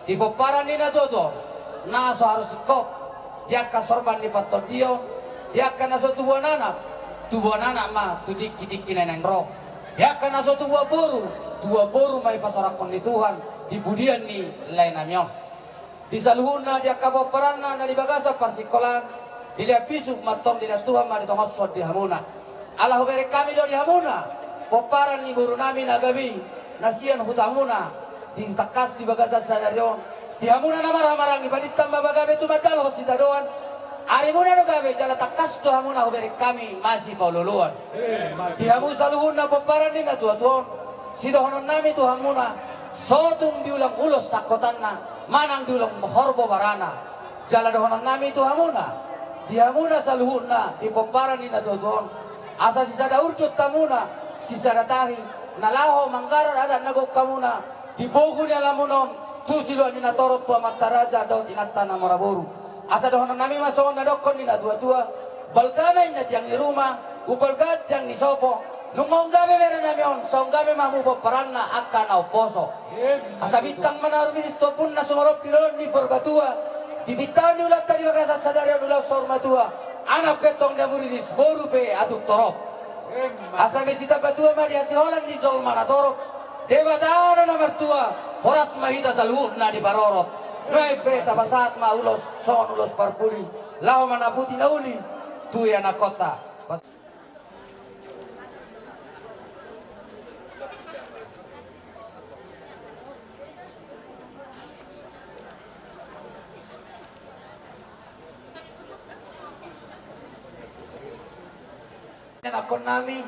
di poparan ni nadodo naso harus ikop dia kasorban di paton dio dia naso tubuhan anak ma tu diki-diki neneng roh dia naso tubuh boru may pasorakon ni Tuhan di budian ni lain namyon di saluhuna dia kaboparanna na di bagasa parsikolan di dia bisuk matong di dia Tuhan ma di tomasod di hamuna Allah bere kami do di hamuna poparan ni buru nami nagabi nasian hutamuna di takas di bagasa sadarion di hamuna na marang-marang ibadit tamba bagabe tu madal hositadoan ari muna no gabe jala takas to hamuna bere kami masih paululuan di hamu saluhuna poparan ni na tuatuon sidohonon nami Tuhan muna sotung diulang ulos sakotanna manang diulang horbo barana jala dohonon nami Tuhan muna dihamuna saluhuna ipoparan ni natuton asa sisada urjut tamuna sisada tahi nalaho manggarar ada nagok kamuna dibogu ni alamunon tu siluan ni natorot tua mataraja dot inatana maraboru asa dohonon nami masongon na dokon ni natua-tua balkame na tiang ni rumah upalgat tiang ni sopo nungong gabe meron namion, song gabe mamubo paran na akan au poso. Asa bitang manarumis to pun na sumarop pilon ni perbatua. Di bitang ni ulat tadi bagasa sadari ulau sor matua. Anak petong da muridis boru pe aduk torop. Asa mesita batua ma dia siholan di zol mana torop. Dewa taano na martua, horas mahita salhut na di barorop. Noi pe tabasat ma ulos son ulos parpuri. Lao manaputi na uli, tuya na kota. Nakon nami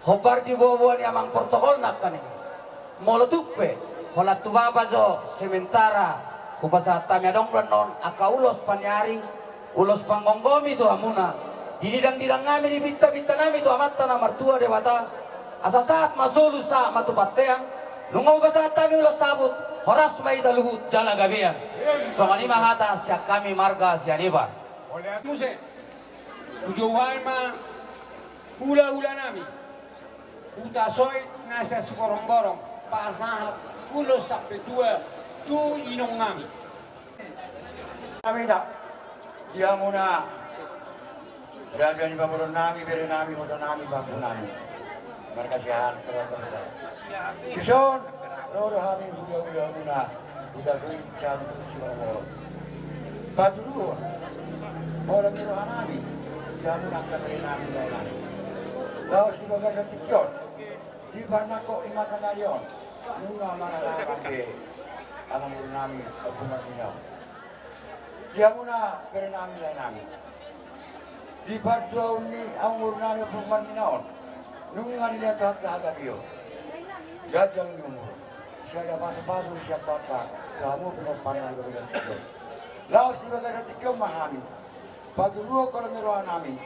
hobar di bawah ni amang protokol nak kani molotukpe holat tu baba jo sementara kupasa tami adong non aka ulos panyari ulos panggonggomi tu amuna di didang ngami di bita nami tu amatta na martua dewata asa saat masulu sa matupatean nungau basa tami ulos sabut horas mai daluhut jala gabian songani mahata sia kami marga sia nibar oleh muse tujuan ma hula nami uta soy nasa sukorong-borong pasah ulos sampai tua tu inong nami Kami tak, dia muna raja ni bapak nami beri nami moto nami bapak nami. Mereka sihat kerana Kison, rodo kami udah muna udah sulit cantik semua. Batu dulu, orang miroh nami, dia muna kata nami lain. Laos di bawah setikion, di barnako di mata narion, nunga mana lawan be, amang nami aku matinya. Dia muna kere nami lain nami. Di bardua uni amur nami pungman minaon. Nunga nila kata ada bio. Jajang numur. Saya pasu siap kata. Kamu penopana kebetulan itu. Laos di bagai tiga mahami. Batu dua kalau meroa nami.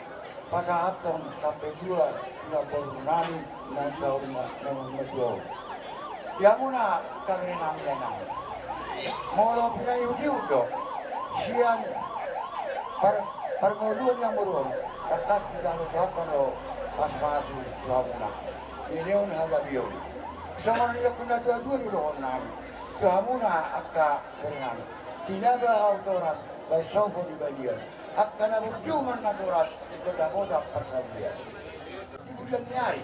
Pasahaton sampai dua sudah baru nami dan saudara namun berdua. Dia muna kere nami lain nami. Molo pina yuji udo. Sian parngoluan yang beruang takas di jalur belakang lo pas masuk jamuna ini on harga dia sama dia kena dua dulu nami jamuna akka bernami tidak ada autoras baik sopo di bagian akka na berjuman naturat ikut dapat persajian di bulan nyari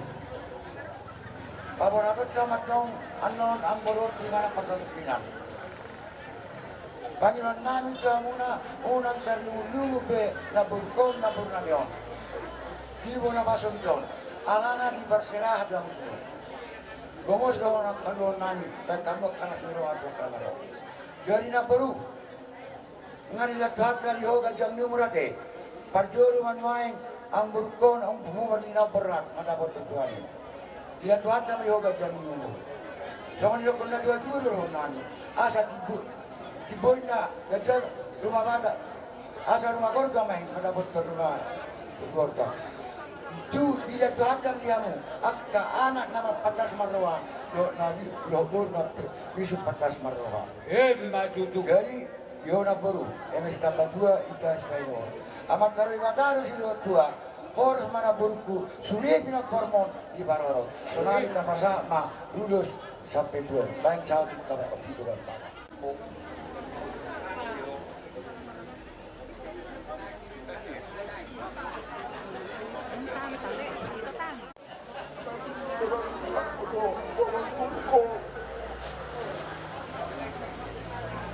baboratot tamat dong anon angborot dengan persajian Panginoon namin ka muna, unang terlulu be na burkon na burnamion. Di mo na masok ito, alana di berserah dalam semua. Gomos doon ang panginoon namin, dahil kamok ka na siro ato ka na ro. Jadi na baru, nga nilaghat ka liho ka diyang numurate, parjolo man maing ang burkon, ang bumumar ni na berat, madapat tutuanin. Dilatuhat ka liho ka diyang numur. So kanilo kung nagdua-dua namin, asa Tiboy na, gajah rumah bata, asal rumah gorga main, mendapat ke rumah gorga. Itu bila tuhacan diamu, akka anak nama patas marwa, do nabi lobor na bisu patas marwa. Maju tu. Jadi, yona baru, emes tambah dua ika sebaiknya. Amat karo ibataru si tua, horus mana burku, sulit bina hormon di baroro. Sonari tambah sama, lulus sampai dua, baik jauh kita dapat itu dan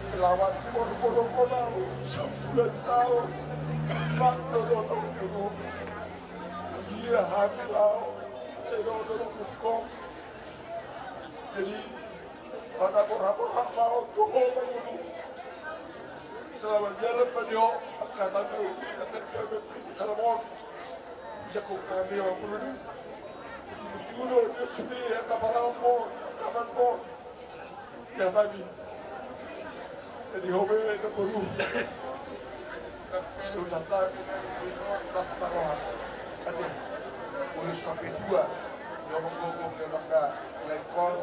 Selamat si bodoh-bodoh konau 9 tahun. Waktu 2 tahun dulu. Dia hati lau. Saya dodo hukum. Jadi pada korang-korang mau tuhong dulu. Selamat jalan panyo. Akan kami akan salamon. Bisa kau kami yang perlu. Betul-betul dia sudah kaparan pun, kapan pun. Ya tadi. Jadi hobi itu baru. Lalu santai, semua kelas taruhan. Nanti, mulus sampai 2. Gomong-gomong dia maka lekon,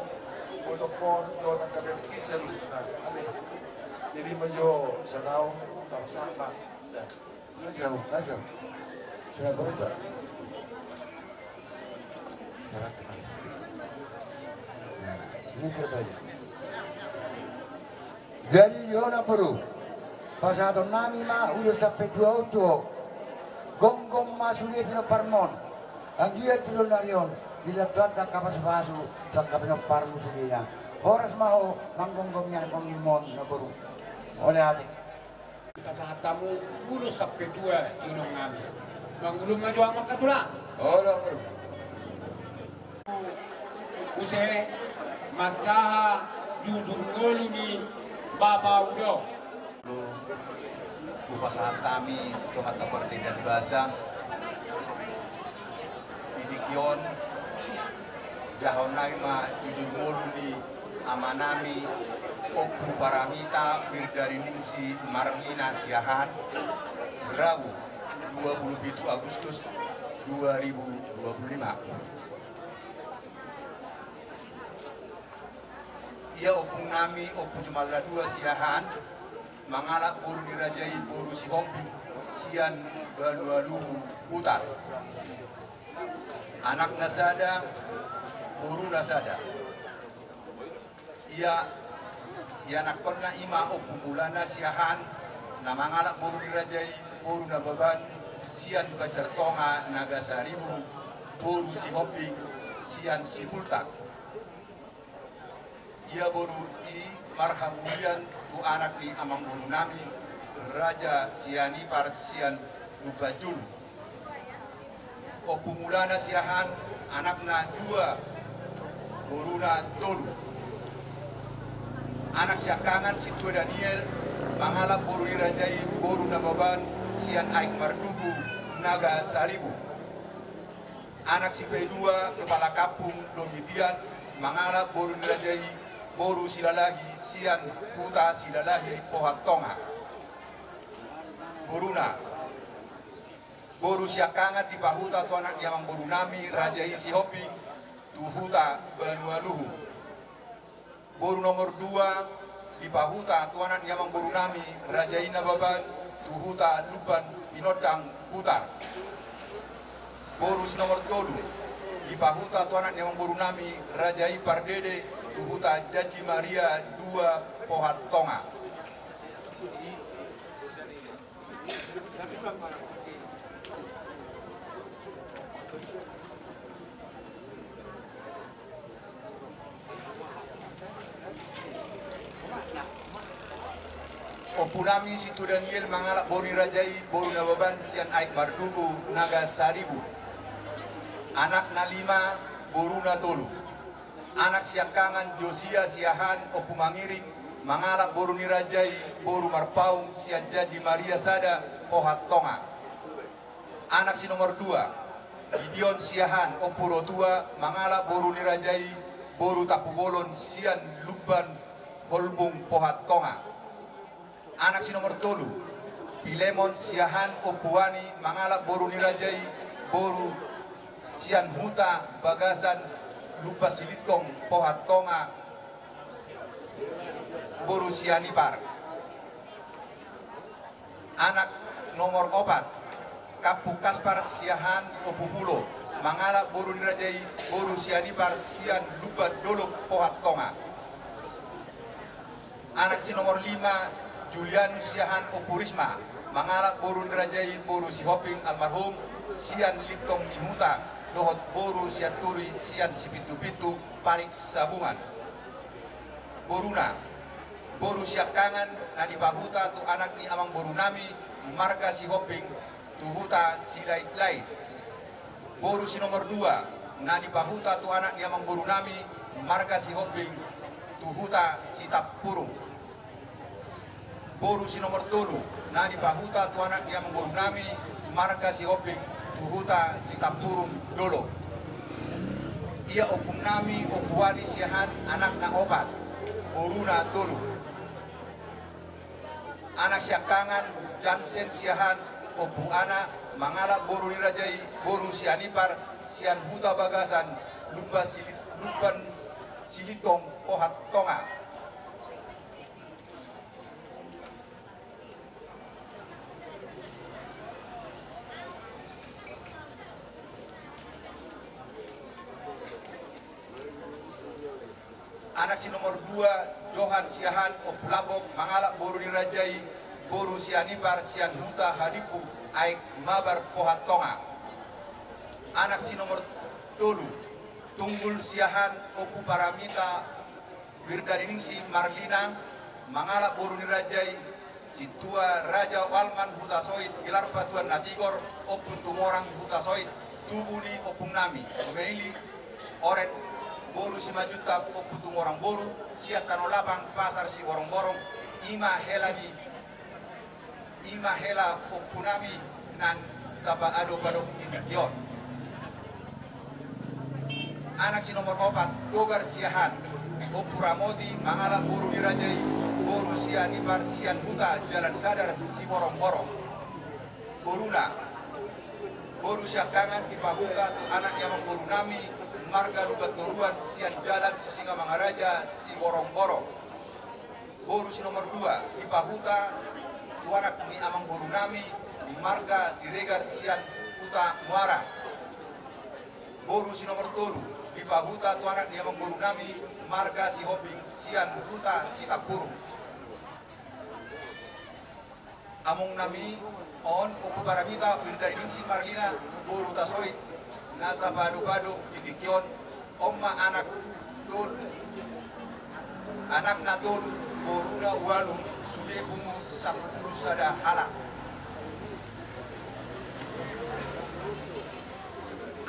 botokon, doang kalian kisah. Nanti, jadi maju senau, tak sama. Dah, lajau. Sudah berita. Ini terbaik. Jadi yona peru, pasado nami ma udah sampai 2 auto, gom masuk dia parmon, ang dia tulon narion, dilapatan tak kapas basu, tak kapino parmu sudina, horas mau manggonggom yan pangimon na peru, oleh hati. Pasang tamu ulus sampai 2 inong nami, mangulum maju amak katula. Orang peru. Use matsaha jujung ngolu ni Bapa udo. Kupasahan kami kemata perdikan bahasa Idikyon Jahon nami ma ujung mulu ni amanami Opu Paramita Wirdariningsi Marlina Siahan Rabu 27 Agustus 2025. Ia opung nami Opu Jumala 2 Siahan mangalak boru dirajai boru si hobi sian Banualuhu Utar. Anak nasada boru nasada. Ia anak pernah ima Opu Mulana Siahan na mangalak boru dirajai boru na baban sian Bacar Tonga Nagasaribu boru si hobi sian si Bultak. Ia boru i marhamulian tu anak ni amang boru nami Raja Siani Parsian Lubajulu. Opu Mulana Siahan anakna 2 boruna tolu. Anak siakangan si Tua Daniel mangalap boru dirajai boru na baban sian Aik Mardugu Naga Saribu. Anak si P2 kepala kampung Domitian mangalap boru dirajai boru silalahi sian Huta Silalahi Pohat Tonga. Boruna boru siakangan di pahuta tu anak yamang boru nami Raja Isi Hopi tu Huta Banualuhu. Boru nomor 2 di pahuta tu anak yamang boru nami Raja Ina Baban tu Huta Luban Inodang Hutar. Boru nomor 3 di pahuta tu anak yamang boru nami Raja I Pardede tu Huta Jaji Maria 2 Pohat Tonga. Opu nami si Tua Daniel mangalak boru dirajai boru nababan sian Aik Mardugu Naga Saribu. Anak na 5 boru na tolu. Anak siakangan Josia Siahan Opu Mangiring mangalak boru dirajai boru Marpaung sian Jaji Maria Sada Pohat Tonga. Anak si nomor 2 Gideon Siahan Opu Rotua mangalak boru dirajai boru Tapubolon sian Luban Holbung Pohat Tonga. Anak si nomor 3 Pilemon Siahan Opuani mangalak boru dirajai boru sian Huta Bagasan Lupa Silitong Pohat Tonga boru sianipar. Anak nomor 4 Kapu Kaspar Siahan Opu Pulo mangalak boru dirajai boru sianipar sian Lupa Dolok Pohat Tonga. Anak si nomor 5 Julianus Siahan Opu Risma mangalak boru dirajai boru si Hoping almarhum sian Litong Nihuta dohot boru siaturi sian si Pitu-Pitu Parik Sabungan. Boruna boru siakangan na di bahuta tu anak ni amang boru nami marga si Hoping tu Huta si Lait-Lait. Boru si nomor 2 na di bahuta tu anak ni amang boru nami marga si Hoping tu Huta si Tapurung. Boru si nomor 3 na di bahuta tu anak yang boru nami marga si Hoping tu Huta si Tapurung Dolo. Ia opung nami Opuani Siahan anak na 4 boru na tolu. Anak siakangan Jansen Siahan Opu Ana mangalak boru dirajai boru sianipar sian Huta Bagasan Luban Silitong Pohat Tonga. Anak si nomor 2 Johan Siahan Opu Labok mangalak boru dirajai boru sianipar sian Huta Hadipu Aik Mabar Pohat Tonga. Anak si nomor 3 Tunggul Siahan Opu Paramita Wirdariningsi Marlina mangalak boru dirajai si Tua Raja Walman Huta Soit Gilar Batuan Natigor Opu Tumorang Huta Soit Tubuni Opung Nami Meili Oret boru si majuta Opu Tumorang boru siat tanolapang pasar si borong-borong ima hela Opu Nami nan tapa ado padok itikion. Anak si nomor 4 Dogar Siahan Opuramoti mangala boru dirajai boru sian ipar sian huta jalan sadar si borong-borong boruna boru syakangan ipahuta tu anak yang boru nami marga lugat toruan sian jalan si singa mangaraja si borong-borong boru si nomor 2 ipahuta tu anak mi amang boru nami marga si regar sian huta muara boru si nomor 3 di Pahuta tu anak dia mengboru nami marga si hobing sian huta si tapuru among nami on upu baramita wirdari ningsi marlina boru tasoit nata badu-badu didikion omma anak tun anak natun boruna ualu sude bungu 10 sada halak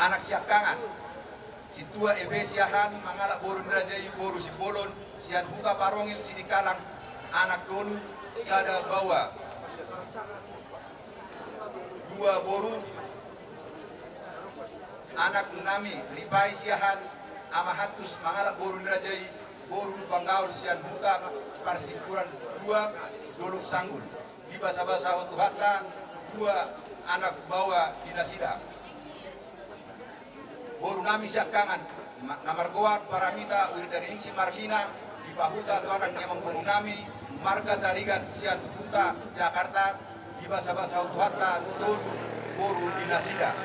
anak siakangan si tua ebe siahan mangalak boru nirajai boru si bolon sian huta parongil si dikalang anak dolu sada bawa 2 boru anak nami ripai siahan amahatus mangalak boru nirajai boru panggaul sian huta parsikuran 2 doluk sanggul di basa-basa hotu hatta 2 anak bawa dinasida boru nami syakangan namar goat paramita wirdari ningsi marlina di Pahuta tu anak nyamang boru nami marga tarigan sian huta Jakarta di basa-basa hotu hatta todu boru dinasida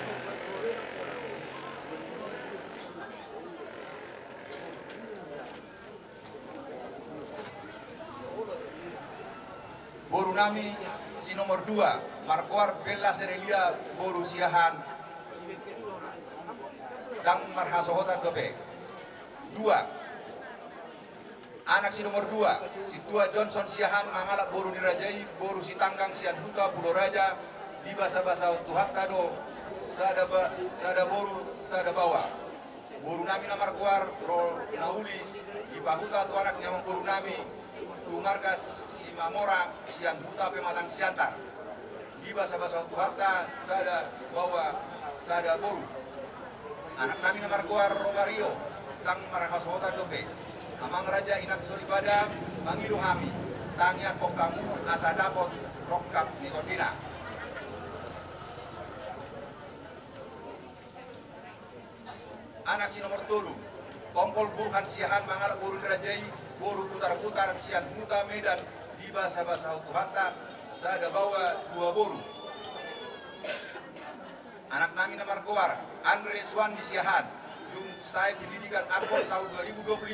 boru nami si nomor 2 markoar bella serelia boru siahan dang marhasohota dobe 2 anak si nomor 2 si tua Johnson siahan mangalak boru dirajai boru si tanggang sian huta Pulau Raja di basa-basa tuhatta do sada boru sada bawa boru nami namar kuar ro nauli di Pahuta tu anak nyamang boru nami tu marga si mamora sian huta pematang siantar di basa-basa tuhatta sada bawa sada boru anak kami namar kuar Romario tang marhasota dobe amang raja inak soribada mangiru hami tangya kok kamu asa dapot rokap nikodina anak si nomor 7 kompol burhan siahan mangal boru dirajai boru putar-putar sian huta Medan di basa-basa hutuhata sada bawa 2 boru anak nami namar goar Andre Swan di Siahan dung saya pendidikan akor tahun 2025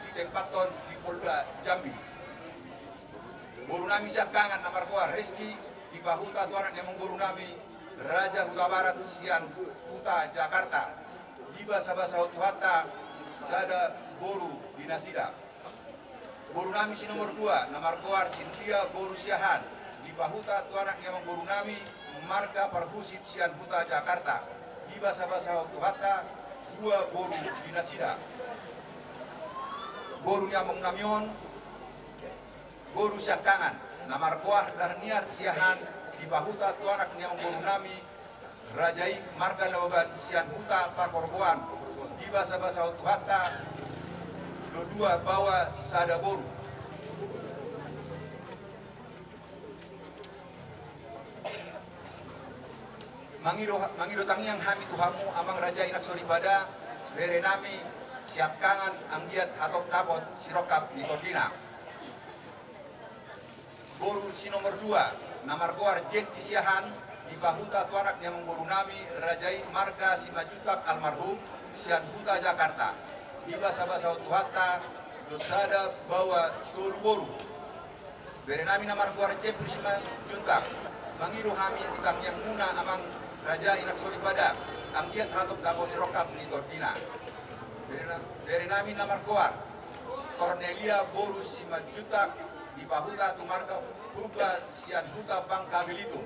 di Tempaton di Polda Jambi boru nami syakangan namar goar Reski di Pahuta tu anak yang boru nami Raja Huta Barat sian Huta Jakarta di basa-basa hutuhata sada boru dinasida boru nami si nomor 2 namar goar Sintia boru Siahan di Pahuta tu anak yang boru nami marga Parhusit sian Huta Jakarta di basa-basa hutuhata 2 boru dinasida boru nyamong namion boru syakangan namar kuah darniar siahan di Pahuta tu anak nyamong boru nami Rajai marga nawaban sian Huta Parkorgoan di basa-basa hutuhata 2 bawa sada boru mangido tangiang hami tuhamu amang raja inak soribada bere nami syakangan anggiat atau dapot sirokap nikodina boru si nomor 2 namar goar jenti siahan di Pahuta tu anak yang boru nami rajai marga si majutak almarhum sian Huta Jakarta di basa-basa hutuhata dosada bawa tolu boru bere nami namar goar jempri si majutak mangido hami tikang yang muna amang Raja inak soribada angkiat hatop dapot sirokap ni Gordina dari nami namar koar Cornelia boru si majutak di Pahuta tu marga purba sian Huta Bangka Belitung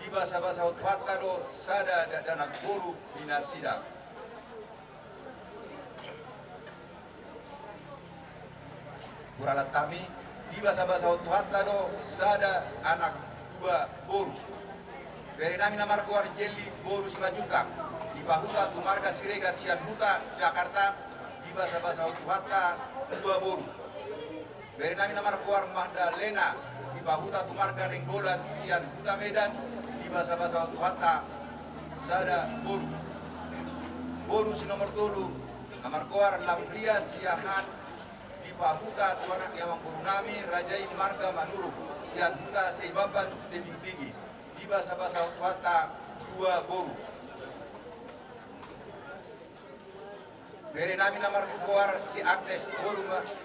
di basa-basa hutuhata do sada dana boru dinasida kuralat kami di basa-basa hutuhata do sada anak 2 boru beri nami namar kuar jeli boru si majutak di Pahuta tu marga Siregar sian Huta Jakarta di basa-basa hutuhata 2 boru. Bere nami na Markuar Magdalena di Bahuta Tumarga Renggolan Sian Huta Medan di basa-basa Tuhatta sada boru. Boru si nomor 3 na Markuar Lamria Siahan di Bahuta Tuanak Yamang Burunami Rajai Marga Manuruk Sian Huta Seibaban Tebing Tinggi di basa-basa Tuhatta 2 boru. Bere nami na Markuar si Agnes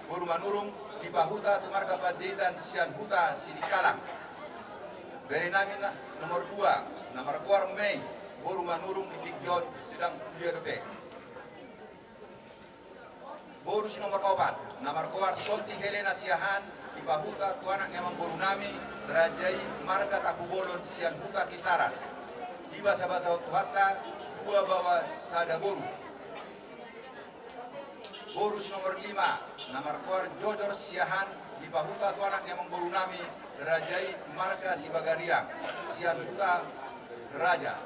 boru Manurung di Bahuta Tumarga Padetan Sian Huta Sidikalang. Bere nami na nomor 2 na Markuar Mei boru Manurung di Tigjon sedang kuliah dope. Boru si nomor 4 na Markuar Sonti Helena Siahan di Bahuta Tuanak Nyamang Borunami Rajai Marga Takubolon Sian Huta Kisaran di basa-basa Tuhatta 2 bawa sada boru. Boru si nomor 5 na Markuar Jojor Siahan di Bahuta Tuanak Nyamang Borunami Rajai Marga Sibagariang Sian Huta Raja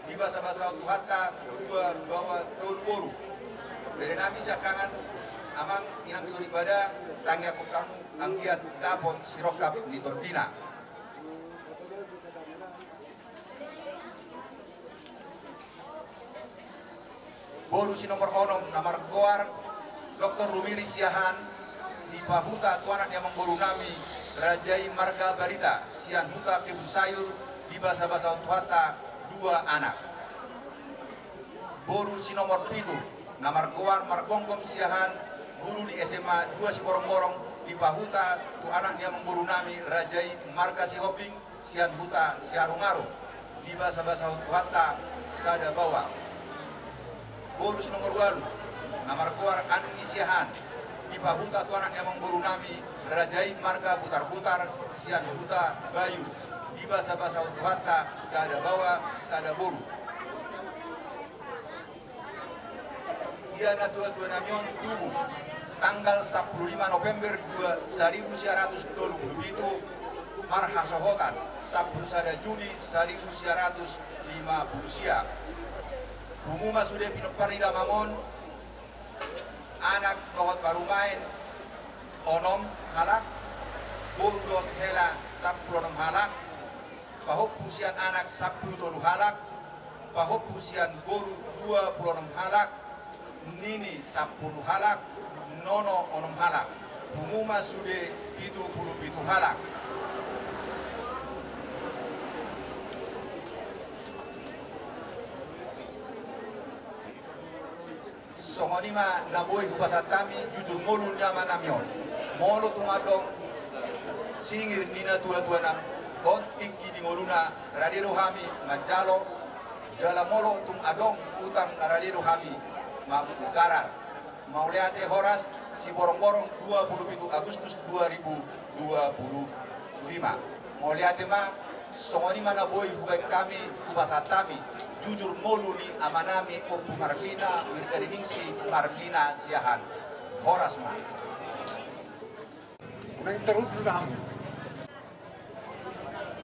di basa-basa Tuhatta 2 bawa tolu boru. Bere nami sakangan amang inang suri pada tangi aku kamu anggiat dapot sirokap di Tordina. Boru si nomor 6 na Markuar Dr. Rumili Siahan di Bahuta Tuanak Nyamang Borunami Rajai Marga Barita Sian Huta Kebun Sayur di basa-basa Tuhatta 2 anak. Boru si nomor 7 na Markuar Margonggom Siahan guru di SMA 2 Siborong-borong di Bahuta Tuanak Nyamang Borunami Rajai Marga Sihoping Sian Huta Siarungaru di basa-basa Tuhatta sada bawa. Boru si nomor 8 na Markuar Anuni Siahan di Bahuta Tuanak Nyamang Borunami Rajai Marga Butar-butar Sian Huta Bayu di basa-basa Tuhatta sada bawa sada boru. Ia na tua-tua namion tubuh tanggal 15 November 1977 Marha Sohotan 10 sada Juli 1950 sia. Bunguma sudah pinokparida mangon anak tohot parumain onom halak bundot hela 16 halak pahop pusian anak 10 tolu halak pahop pusian boru 26 halak nini 10 halak nono onom halak bunguma sudah 77 halak. Songonima naboy hubasatami jujur ngolul nyaman namion molo tumadong singir nina tua-tua nam kontik di ngoluna radiro hami majalo jala molo tung adong utang radiro hami mapugarar mauliate horas si borong-borong 27 Agustus 2025 mauliate ma songonima naboy hubay kami hubasatami jujur ngoluli amanami Opu Marlina Wirgariningsi Marlina Siahan Horas man. Nang terus